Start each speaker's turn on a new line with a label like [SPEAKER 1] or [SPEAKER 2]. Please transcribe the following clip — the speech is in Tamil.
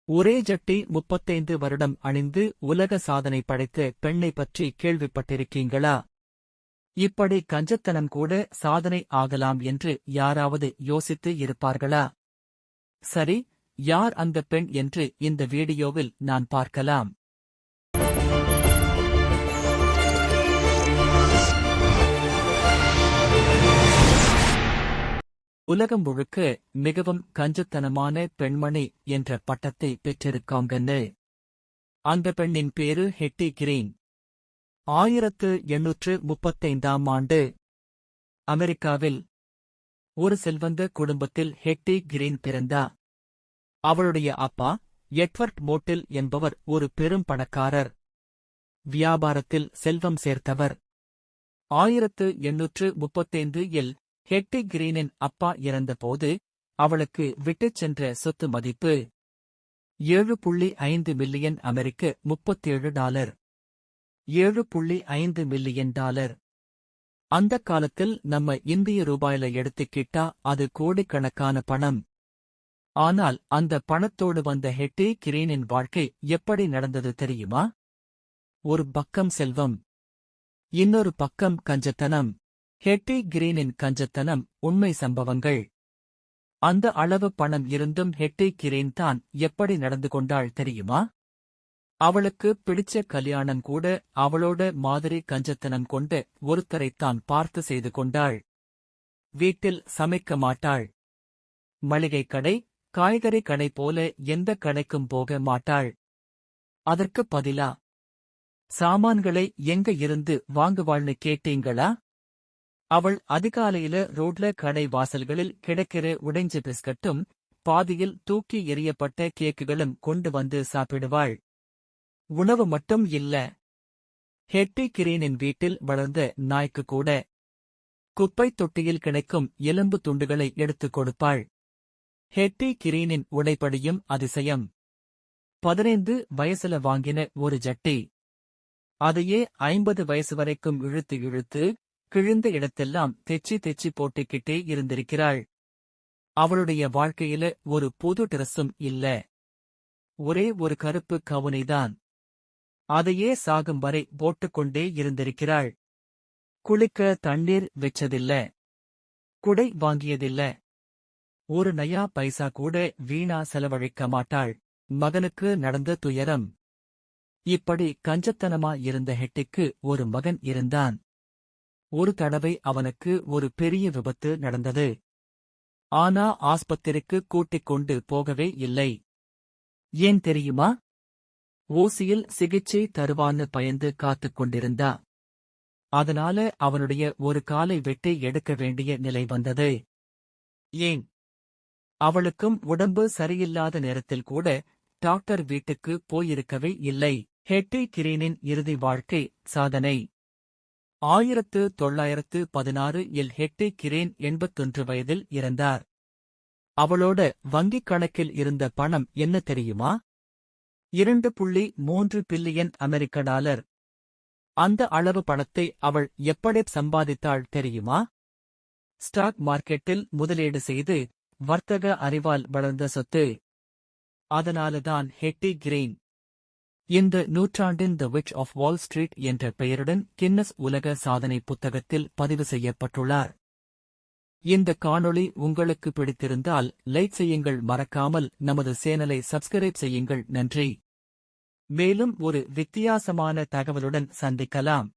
[SPEAKER 1] ஒரே ஜட்டி 35 வருடம் அணிந்து உலக சாதனை படைத்த பெண்ணை பற்றி கேள்விப்பட்டிருக்கீங்களா? இப்படி கஞ்சத்தனம் கூட சாதனை ஆகலாம் என்று யாராவது யோசித்து இருப்பார்களா? சரி, யார் அந்த பெண் என்று இந்த வீடியோவில் நான் பார்க்கலாம். உலகம் முழுக்க மிகவும் கஞ்சத்தனமான பெண்மணி என்ற பட்டத்தை பெற்றிருக்காங்கன்னு. அந்த பெண்ணின் பேரு ஹெட்டி கிரீன். 1835ஆம் ஆண்டு அமெரிக்காவில் ஒரு செல்வந்த குடும்பத்தில் ஹெட்டி கிரீன் பிறந்தா. அவளுடைய அப்பா எட்வர்ட் மோட்டில் என்பவர் ஒரு பெரும் பணக்காரர். வியாபாரத்தில் செல்வம் சேர்த்தவர். 1835இல் ஹெட்டி கிரீனின் அப்பா இறந்தபோது அவளுக்கு விட்டுச் சென்ற சொத்து மதிப்பு $7.5 மில்லியன் அமெரிக்க $37. $7.5 மில்லியன். அந்தக் காலத்தில் நம்ம இந்திய ரூபாயில எடுத்துக்கிட்டா அது கோடிக்கணக்கான பணம். ஆனால் அந்த பணத்தோடு வந்த ஹெட்டி கிரீனின் வாழ்க்கை எப்படி நடந்தது தெரியுமா? ஒரு பக்கம் செல்வம், இன்னொரு பக்கம் கஞ்சத்தனம். ஹெட்டி கிரீனின் கஞ்சத்தனம் உண்மை சம்பவங்கள். அந்த அளவு பணம் இருந்தும் ஹெட்டி கிரீன் தான் எப்படி நடந்து கொண்டாள் தெரியுமா? அவளுக்கு பிடிச்ச கல்யாணம் கூட அவளோட மாதிரி கஞ்சத்தனம் கொண்ட ஒருத்தரைத்தான் பார்த்து செய்து கொண்டாள். வீட்டில் சமைக்க மாட்டாள். மளிகை கடை, காய்கறி கடை போல எந்த கடைக்கும் போக மாட்டாள். அதற்கு பதிலா சாமான்களை எங்க இருந்து வாங்குவாள்னு கேட்டீங்களா? அவள் அதிகாலையில ரோட்ல கடை வாசல்களில் கிடைக்கிற உடைஞ்ச பிஸ்கட்டும் பாதியில் தூக்கி எறியப்பட்ட கேக்குகளும் கொண்டு வந்து சாப்பிடுவாள். உணவு மட்டும் இல்ல, ஹெட்டி கிரீனின் வீட்டில் வளர்ந்த நாய்க்கு கூட குப்பைத் தொட்டியில் கிடைக்கும் எலும்பு துண்டுகளை எடுத்துக் கொடுப்பாள். ஹெட்டி கிரீனின் உடைப்படியும் அதிசயம். 15 வயசுல வாங்கின ஒரு ஜட்டி, அதையே 50 வயசு வரைக்கும் இழுத்து இழுத்து கிழிந்த இடத்தெல்லாம் தெச்சி போட்டுக்கிட்டே இருந்திருக்கிறாள். அவளுடைய வாழ்க்கையில ஒரு புது டிரஸும் இல்ல. ஒரே ஒரு கருப்பு கவுனிதான். அதையே சாகும் வரை போட்டுக்கொண்டே இருந்திருக்கிறாள். குளிக்க தண்ணீர் வெச்சதில்ல. குடை வாங்கியதில்ல. ஒரு நயா பைசா கூட வீணா செலவழிக்க மாட்டாள். மகனுக்கு நடந்த துயரம். இப்படி கஞ்சத்தனமா இருந்த ஹெட்டிக்கு ஒரு மகன் இருந்தான். ஒரு தடவை அவனுக்கு ஒரு பெரிய விபத்து நடந்தது. ஆனா ஆஸ்பத்திரிக்கு கூட்டிக் கொண்டு போகவே இல்லை. ஏன் தெரியுமா? ஊசியில் சிகிச்சை தருவான்னு பயந்து காத்துக் கொண்டிருந்தா. அதனால அவனுடைய ஒரு காலை வெட்டி எடுக்க வேண்டிய நிலை வந்தது. ஏன்? அவளுக்கும் உடம்பு சரியில்லாத நேரத்தில் கூட டாக்டர் வீட்டுக்கு போயிருக்கவே இல்லை. ஹெட்டி கிரீனின் இறுதி வாழ்க்கை சாதனை. 1916இல் ஹெட்டி கிரீன் 81 வயதில் இறந்தார். அவளோட வங்கிக் கணக்கில் இருந்த பணம் என்ன தெரியுமா? $2.3 பில்லியன் அமெரிக்க. அந்த அளவு பணத்தை அவள் எப்படி சம்பாதித்தாள் தெரியுமா? ஸ்டாக் மார்க்கெட்டில் முதலீடு செய்து வர்த்தக அறிவால் வளர்ந்த சொத்து. அதனாலதான் ஹெட்டி கிரீன் இந்த நூற்றாண்டின் தி விட்ச் ஆஃப் வால் ஸ்ட்ரீட் என்ற பெயருடன் கின்னஸ் உலக சாதனை புத்தகத்தில் பதிவு செய்யப்பட்டுள்ளார். இந்த காணொளி உங்களுக்கு பிடித்திருந்தால் லைக் செய்யுங்கள். மறக்காமல் நமது சேனலை சப்ஸ்கிரைப் செய்யுங்கள். நன்றி. மேலும் ஒரு வித்தியாசமான தகவலுடன் சந்திக்கலாம்.